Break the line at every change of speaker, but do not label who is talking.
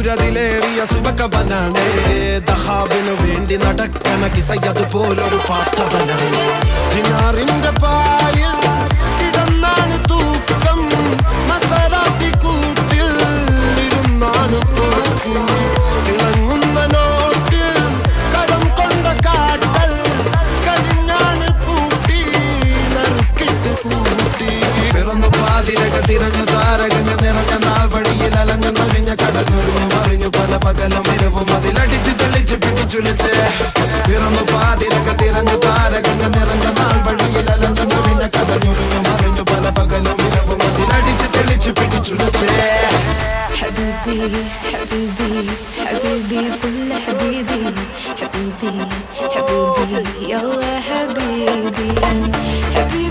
ിലേറിയ സുബക്കവനാണ് ദഹാബിനു വേണ്ടി നടക്കണ കിസയതുപോലൊരു പാട്ടവനാണ്. ദിനാറിന്റെ പായിൽ കിടന്നാണ് തൂക്കം, മസറാത്തി കൂട്ടിൽ ഇരുന്നാണ് പോക്കും. തിളങ്ങുന്ന നോട്ടിൽ കടം കൊണ്ട കാട്ടൽ കടിഞ്ഞാണ് പൂട്ടി നറുക്കിട്ട് കൂട്ടി. പിറന്നു പാതിരക തിരഞ്ഞു താരകങ്ങൾ നിറഞ്ഞ നാൾ വഴിയിൽ അലഞ്ഞു നവിഞ്ഞ കടലൊരുങ്ങി മറിഞ്ഞു പല പകലും ഇരവും അതിലടിച്ച് തെളിച്ച് പിടിച്ചുലച്ച്. പിറന്നു പാതിരക തിരഞ്ഞു താരകങ്ങൾ നിറഞ്ഞ നാൾ വഴിയിൽ അലഞ്ഞു നവിഞ്ഞ കടലൊരുങ്ങി മറിഞ്ഞു പല പകലും ഇരവും അതിലടിച്ച് തെളിച്ച് പിടിച്ചുലച്ച്.
حبيبي حبيبي حبيبي كل حبيبي حبيبي حبيبي يلا حبيبي حبيبي